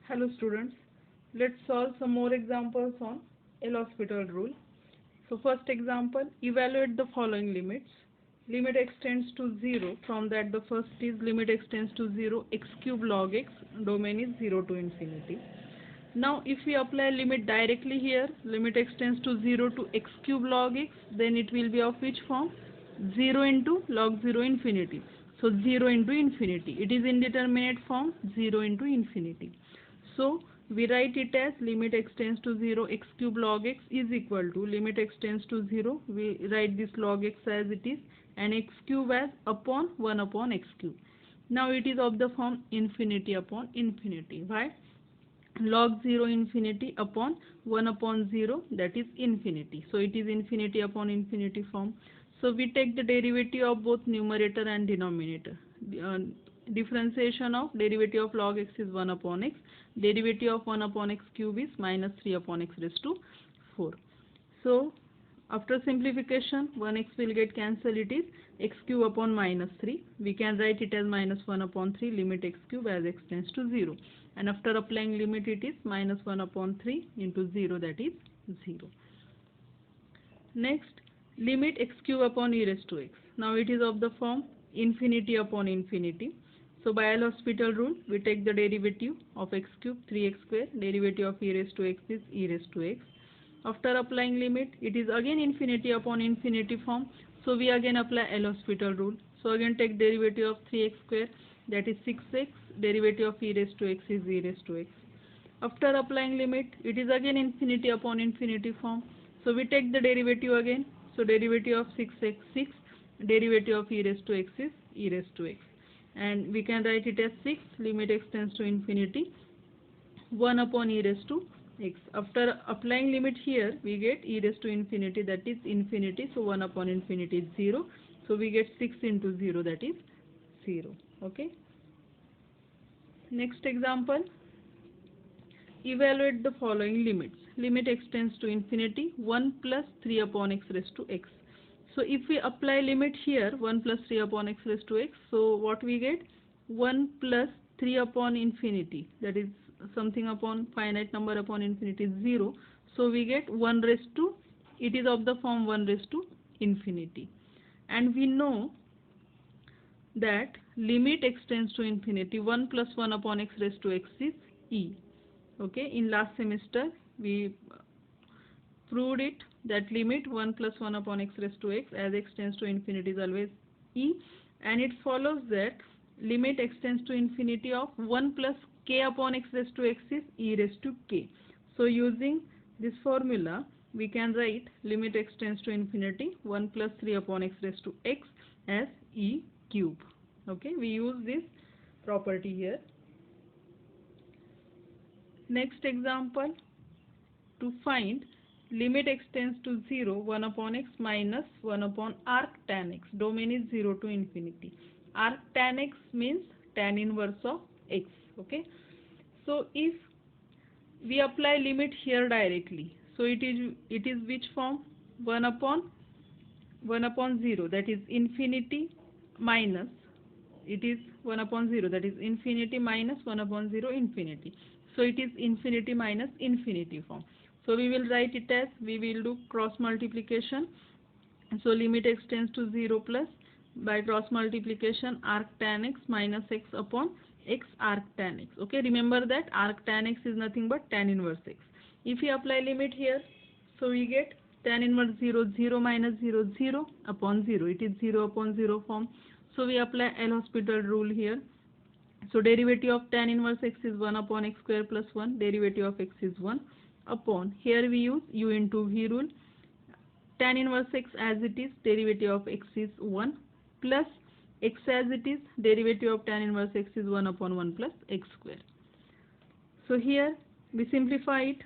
Hello students, let's solve some more examples on L'Hospital rule. So first example, evaluate the following limits. Limit extends to 0, from that the first is limit extends to 0, x cube log x, domain is 0 to infinity. Now if we apply limit directly here, limit extends to 0 to x cube log x, then it will be of which form? 0 into log 0 infinity. So 0 into infinity. It is indeterminate form, 0 into infinity. So we write it as limit extends to 0 x cube log x is equal to limit extends to 0. We write this log x as it is and x cube as upon 1 upon x cube. Now it is of the form infinity upon infinity. Why? Log 0 infinity upon 1 upon 0, that is infinity. So it is infinity upon infinity form. So we take the derivative of both numerator and denominator. Differentiation of derivative of log x is 1 upon x. Derivative of 1 upon x cube is minus 3 upon x raised to 4. So after simplification, 1x will get cancelled. It is x cube upon minus 3. We can write it as minus 1 upon 3 limit x cube as x tends to 0. And after applying limit, it is minus 1 upon 3 into 0, that is 0. Next, limit x cube upon e raised to x. Now it is of the form infinity upon infinity. So by L'Hospital rule, we take the derivative of x cube 3x square. Derivative of e raised to x is e raised to x. After applying limit, it is again infinity upon infinity form. So we again apply L'Hospital rule. So again take derivative of 3x square, that is 6x. Derivative of e raised to x is e raised to x. After applying limit, it is again infinity upon infinity form. So we take the derivative again. So derivative of 6x 6. Derivative of e raised to x is e raised to x. And we can write it as 6 limit x tends to infinity 1 upon e raised to x. After applying limit here, we get e raised to infinity, that is infinity. So 1 upon infinity is 0. So we get 6 into 0, that is 0. Okay. Next example, evaluate the following limits. Limit extends to infinity 1 plus 3 upon x raised to x. So if we apply limit here 1 plus 3 upon x raised to x, so what we get? 1 plus 3 upon infinity, that is something upon finite number upon infinity is 0. So we get 1 raised to, it is of the form 1 raised to infinity. And we know that limit extends to infinity 1 plus 1 upon x raised to x is e. Okay, in last semester we proved it that limit 1 plus 1 upon x raised to x as x tends to infinity is always e, and it follows that limit extends to infinity of 1 plus k upon x raised to x is e raised to k. So using this formula, we can write limit extends to infinity 1 plus 3 upon x raised to x as e cube. Okay, we use this property here. Next example, to find limit extends to 0 1 upon x minus 1 upon arc tan x. Domain is 0 to infinity. Arc tan x means tan inverse of x. Okay. So if we apply limit here directly, so it is which form? 1 upon 0, that is infinity minus, it is 1 upon 0, that is infinity minus 1 upon 0 infinity. So it is infinity minus infinity form. So we will write it as, we will do cross multiplication. So limit extends to 0 plus, by cross multiplication, arc tan x minus x upon x arc tan x. Okay, remember that arc tan x is nothing but tan inverse x. If we apply limit here, so we get tan inverse 0, 0 minus 0, 0 upon 0. It is 0 upon 0 form. So we apply L'Hospital rule here. So derivative of tan inverse x is 1 upon x square plus 1. Derivative of x is 1 upon, here we use u into v rule. Tan inverse x as it is, derivative of x is 1 plus x as it is, derivative of tan inverse x is 1 upon 1 plus x square. So here we simplify it.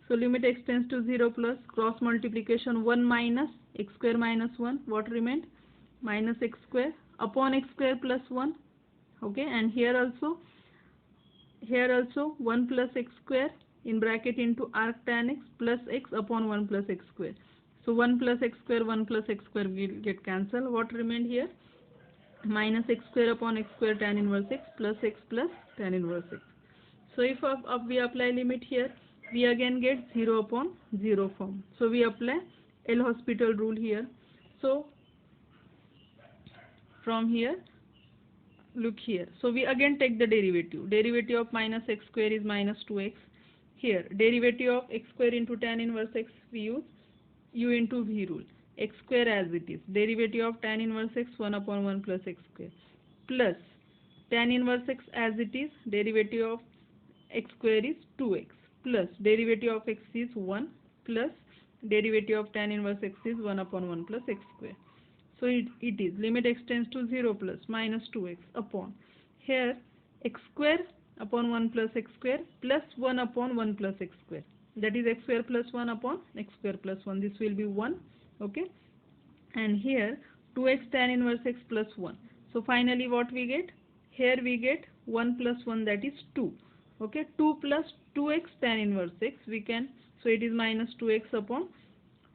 So limit extends to 0 plus cross multiplication 1 minus x square minus 1. What remained? Minus x square upon x square plus 1. Okay, and here also 1 plus x square in bracket into arc tan x plus x upon 1 plus x square. So 1 plus x square will get cancelled. What remained here? Minus x square upon x square tan inverse x plus tan inverse x. So if we apply limit here, we again get 0 upon 0 form. So we apply L'Hospital rule here. So from here, look here. So we again take the derivative. Derivative of minus x square is minus 2x. Here, derivative of x square into tan inverse x, we use u into v rule. X square as it is. Derivative of tan inverse x, 1 upon 1 plus x square. Plus tan inverse x as it is. Derivative of x square is 2x. Plus derivative of x is 1. Plus derivative of tan inverse x is 1 upon 1 plus x square. So it is limit x tends to 0 plus minus 2x upon here x square upon 1 plus x square plus 1 upon 1 plus x square. That is x square plus 1 upon x square plus 1. This will be 1. Okay. And here 2x tan inverse x plus 1. So finally what we get? Here we get 1 plus 1, that is 2. Okay. 2 plus 2x tan inverse x we can. So it is minus 2x upon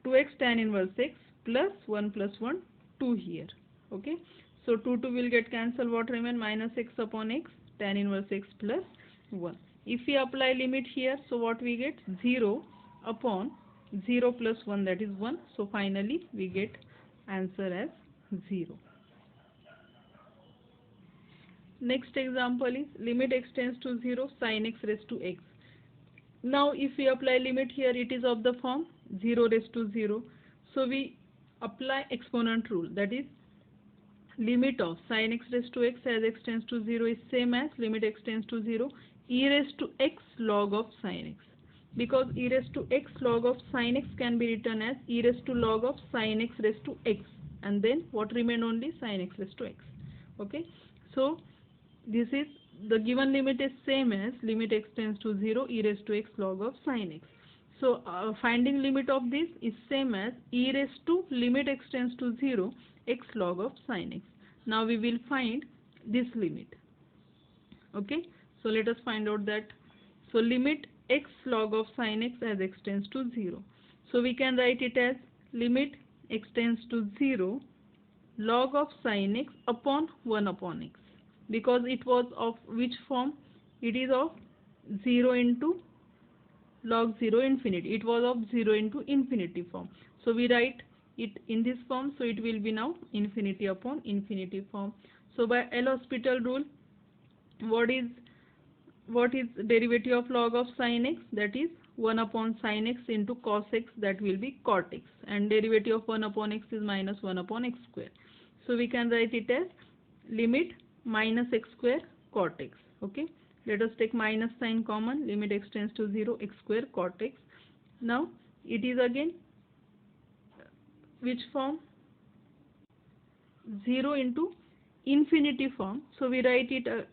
2x tan inverse x plus 1 plus 1. 2 here. Okay. So 2 will get cancelled. What remain? Minus x upon x tan inverse x plus 1. If we apply limit here, so what we get? 0 upon 0 plus 1, that is 1. So finally we get answer as 0. Next example is limit x tends to 0 sin x raised to x. Now if we apply limit here, it is of the form 0 raised to 0. So we apply exponent rule, that is limit of sin x raised to x as x tends to 0 is same as limit x tends to 0 e raised to x log of sin x, because e raised to x log of sin x can be written as e raised to log of sin x raised to x, and then what remain? Only sin x raised to x. Okay. So this is the given limit is same as limit x tends to 0 e raised to x log of sin x. So finding limit of this is same as e raised to limit x tends to 0 x log of sin x. Now we will find this limit. Okay. So let us find out that. So limit x log of sin x as x tends to 0. So we can write it as limit x tends to 0 log of sin x upon 1 upon x. Because it was of which form? It is of 0 into log 0 infinity. It was of 0 into infinity form. So we write it in this form. So it will be now infinity upon infinity form. So by L'Hospital rule, what is derivative of log of sin x? That is 1 upon sin x into cos x, that will be cot x. And derivative of 1 upon x is minus 1 upon x square. So we can write it as limit minus x square cot x. Okay. Let us take minus sign common. Limit x tends to 0 x square cot x. Now it is again which form? 0 into infinity form. So we write it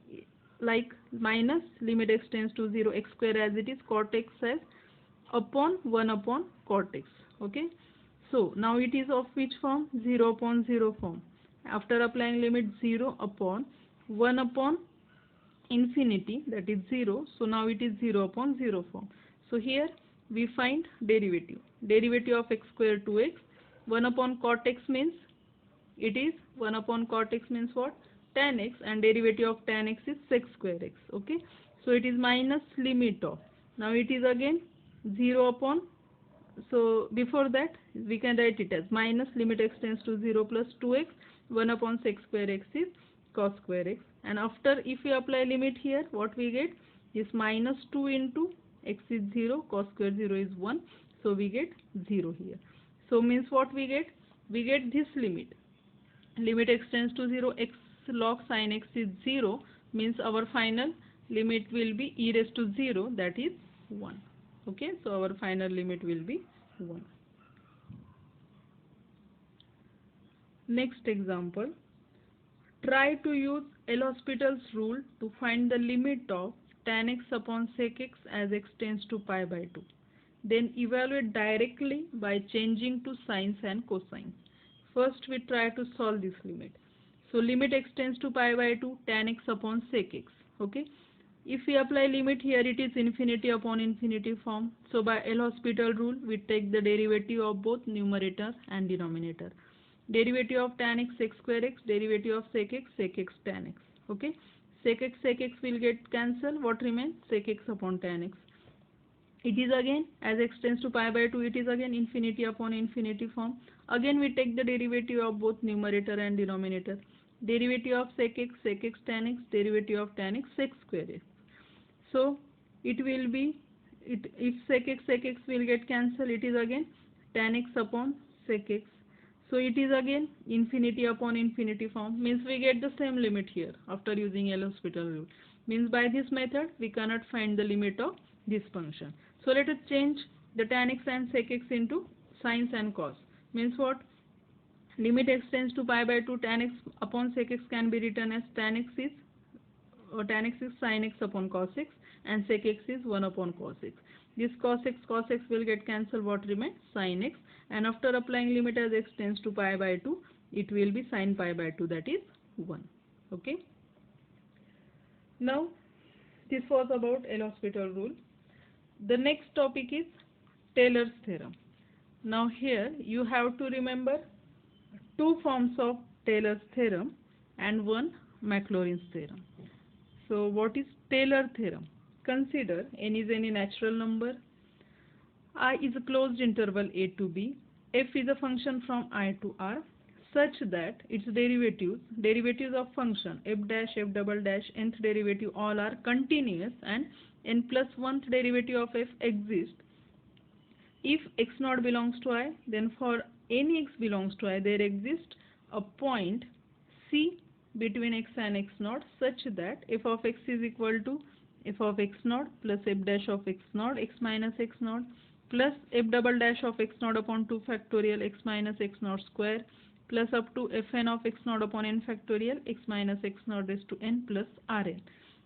like minus limit x tends to 0 x square as it is, cot x as upon 1 upon cot x. Okay. So now it is of which form? 0 upon 0 form. After applying limit 0 upon 1 upon infinity, that is 0. So now it is 0 upon 0 form. So here we find derivative. Derivative of x square 2x. 1 upon cot x means it is 1 upon cot x means what? Tan x, and derivative of tan x is sec square x. Okay. So it is minus limit of. Now it is again 0 upon. So before that we can write it as minus limit x tends to 0 plus 2x. 1 upon sec square x is cos square x. And after if we apply limit here, what we get is minus 2 into x is 0, cos square 0 is 1. So we get 0 here. So means what we get? We get this limit. Limit x tends to 0 x log sin x is 0, means our final limit will be e raised to 0, that is 1. Okay. So our final limit will be 1. Next example. Try to use L'Hospital's rule to find the limit of tan x upon sec x as x tends to pi by 2. Then evaluate directly by changing to sines and cosines. First we try to solve this limit. So limit x tends to pi by 2 tan x upon sec x. Okay. If we apply limit here, it is infinity upon infinity form. So by L'Hospital rule, we take the derivative of both numerator and denominator. Derivative of tan x sec square x, derivative of sec x tan x. Okay. sec x will get cancelled. What remains? Sec x upon tan x. It is again, as x tends to pi by 2, it is again infinity upon infinity form. Again we take the derivative of both numerator and denominator. Derivative of sec x tan x, derivative of tan x sec square x. So it will be, if sec x will get cancelled, it is again tan x upon sec x. So it is again infinity upon infinity form, means we get the same limit here after using L'Hospital rule. Means by this method we cannot find the limit of this function. So let us change the tan x and sec x into sines and cos. Means what? Limit x tends to pi by 2, tan x upon sec x can be written as tan x is sin x upon cos x, and sec x is 1 upon cos x. This cos x will get cancelled. What remains? Sin x. And after applying limit as x tends to pi by 2, it will be sin pi by 2, that is 1. Okay. Now this was about L'Hospital rule. The next topic is Taylor's theorem. Now here you have to remember two forms of Taylor's theorem and one Maclaurin's theorem. So what is Taylor theorem? Consider n is any natural number, I is a closed interval a to b, f is a function from I to R, such that its derivatives of function f dash, f double dash, nth derivative all are continuous and n plus 1th derivative of f exists. If x naught belongs to I, then for any x belongs to I, there exists a point C between x and x naught such that f of x is equal to f of x naught plus f dash of x naught x minus x naught plus f double dash of x naught upon 2 factorial x minus x naught square plus up to fn of x naught upon n factorial x minus x naught raised to n plus Rn.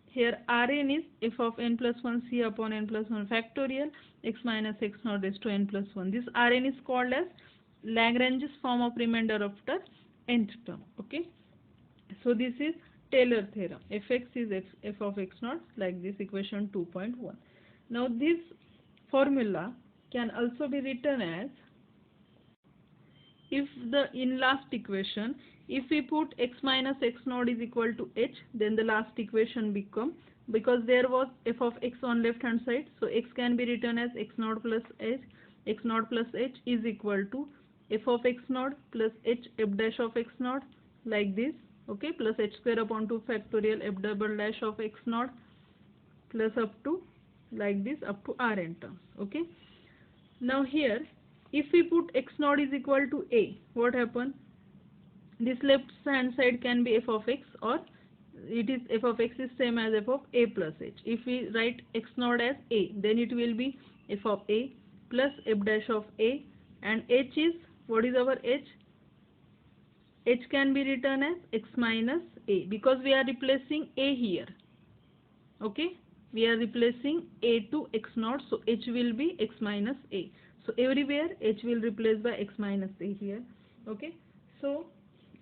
Here Rn is f of n plus 1 c upon n plus 1 factorial x minus x naught raised to n plus 1. This Rn is called as Lagrange's form of remainder after nth term. Okay. So this is Taylor theorem. Fx is f of x naught, like this, equation 2.1. Now this formula can also be written as, if in last equation, if we put x minus x naught is equal to h, then the last equation become, because there was f of x on left hand side, so x can be written as x naught plus h is equal to f of x naught plus h f dash of x naught, like this. Okay, plus h square upon 2 factorial f double dash of x naught plus up to, like this, up to Rn terms. Okay. Now here, if we put x naught is equal to a, what happens? This left hand side can be f of x, or it is f of x is same as f of a plus h. If we write x naught as a, then it will be f of a plus f dash of a, and h is, what is our h? H can be written as x minus a, because we are replacing a here. Okay, we are replacing a to x naught, so h will be x minus a. So everywhere h will replace by x minus a here. Okay, so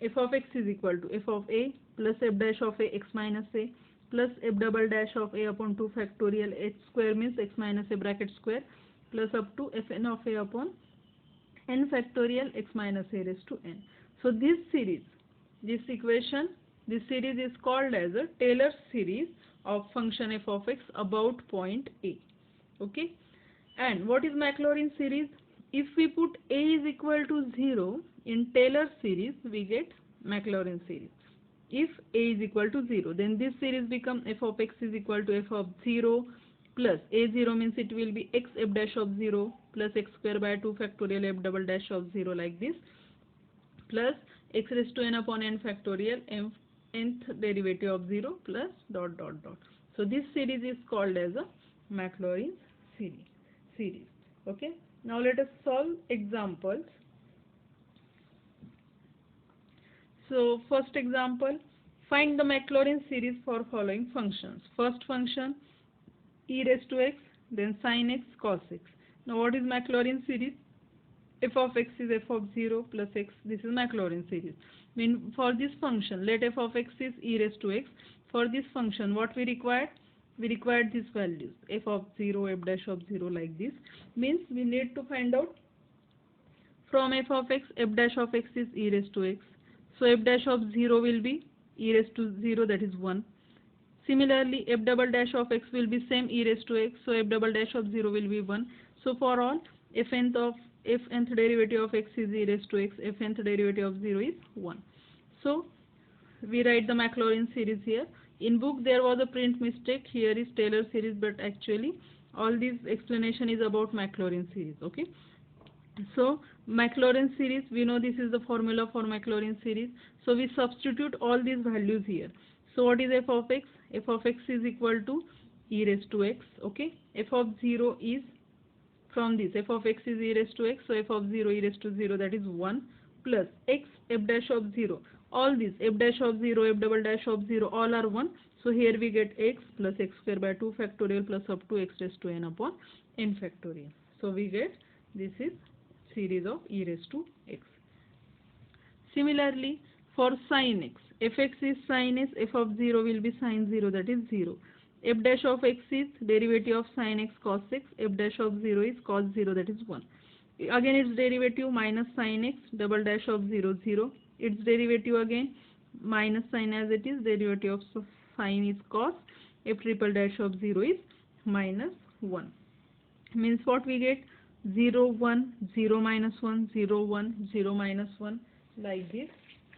f of x is equal to f of a plus f dash of a x minus a plus f double dash of a upon 2 factorial h square means x minus a bracket square plus up to fn of a upon n factorial x minus a raised to n. So this series, this series is called as a Taylor series of function f of x about point A. Okay. And what is Maclaurin series? If we put a is equal to 0 in Taylor series, we get Maclaurin series. If a is equal to 0, then this series become f of x is equal to f of 0 plus a0 means it will be x f dash of 0 plus x square by 2 factorial f double dash of 0, like this, plus x raised to n upon n factorial nth derivative of 0 plus dot dot dot. So this series is called as a Maclaurin series. Okay. Now let us solve examples. So first example, find the Maclaurin series for following functions. First function e raised to x, then sin x, cos x. Now what is Maclaurin series? F of x is f of 0 plus x. This is Maclaurin series. Mean for this function, let f of x is e raised to x. For this function, what we required? We required these values, f of 0, f dash of 0, like this. Means we need to find out from f of x, f dash of x is e raised to x. So f dash of 0 will be e raised to 0, that is 1. Similarly, f double dash of x will be same e raised to x, so f double dash of 0 will be 1. So for all f nth derivative of x is e raised to x, f nth derivative of 0 is 1. So we write the Maclaurin series here. In book there was a print mistake, here is Taylor series, but actually all this explanation is about Maclaurin series. Okay, so Maclaurin series, we know this is the formula for Maclaurin series, so we substitute all these values here. So what is f of x? F of x is equal to e raised to x. Okay, f of 0 is, from this, f of x is e raised to x, so f of 0 e raised to 0, that is 1, plus x f dash of 0. All these f dash of 0, f double dash of 0, all are 1. So here we get x plus x square by 2 factorial plus up to x raised to n upon n factorial. So we get, this is series of e raised to x. Similarly, for sin x, fx is sin s, f of 0 will be sin 0, that is 0. F dash of x is derivative of sin x cos x, f dash of 0 is cos 0, that is 1. Again its derivative minus sin x, double dash of 0, 0. Its derivative again minus sin as it is, derivative of sin is cos, f triple dash of 0 is minus 1. Means what we get? 0, 1, 0 minus 1, 0, 1, 0 minus 1, like this.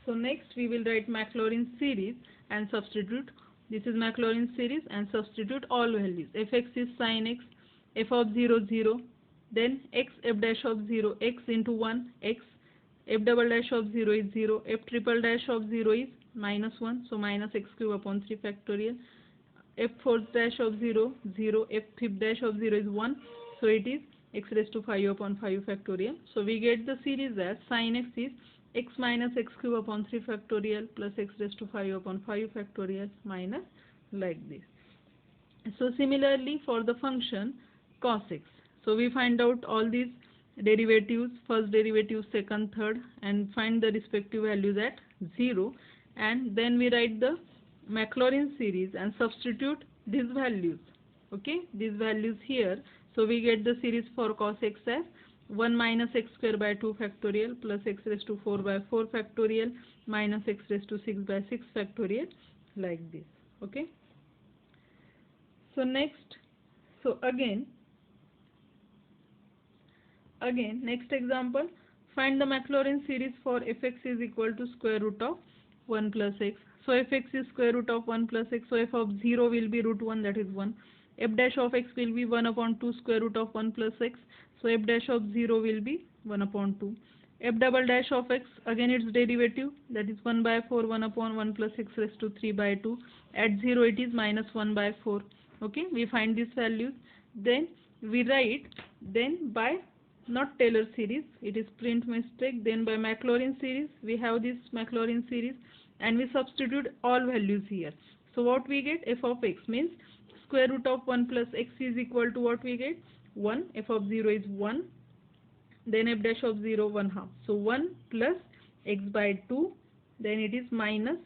So next we will write Maclaurin series and substitute. This is Maclaurin series and substitute all values. Fx is sin x, f of 0, 0, then x f dash of 0, x into 1, x, f double dash of 0 is 0, f triple dash of 0 is minus 1, so minus x cube upon 3 factorial, f fourth dash of 0, 0, f fifth dash of 0 is 1, so it is x raised to 5 upon 5 factorial. So we get the series as sin x is x minus x cube upon 3 factorial plus x raised to 5 upon 5 factorial minus, like this. So similarly for the function cos x, so we find out all these derivatives, first derivative, second, third, and find the respective values at 0, and then we write the Maclaurin series and substitute these values. Okay, these values here. So we get the series for cos x as 1 minus x square by 2 factorial plus x raised to 4 by 4 factorial minus x raised to 6 by 6 factorial, like this. Okay. So next, so again next example, find the Maclaurin series for fx is equal to square root of 1 plus x. So fx is square root of 1 plus x, so f of 0 will be root 1, that is 1. F dash of x will be 1 upon 2 square root of 1 plus x, so f dash of 0 will be 1 upon 2. F double dash of x, again its derivative, that is 1 by 4, 1 upon 1 plus x raised to 3 by 2. At 0 it is minus 1 by 4. Okay, we find these values. Then we write, then by, not Taylor series, it is print mistake, then by Maclaurin series, we have this Maclaurin series and we substitute all values here. So what we get? F of x means square root of 1 plus x is equal to what we get? 1. F of 0 is 1. Then f dash of 0, 1 half. So 1 plus x by 2. Then it is minus.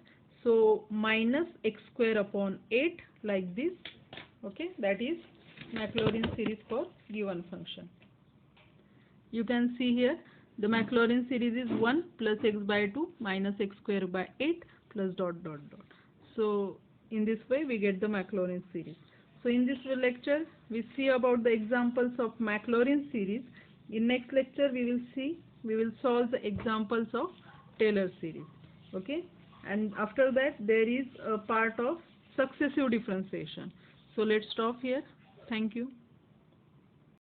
So minus x square upon 8, like this. Okay, that is Maclaurin series for given function. You can see here the Maclaurin series is 1 plus x by 2 minus x square by 8 plus dot dot dot. So in this way we get the Maclaurin series. So in this lecture we see about the examples of Maclaurin series. In next lecture we will solve the examples of Taylor series. Okay, and after that there is a part of successive differentiation. So let's stop here. Thank you.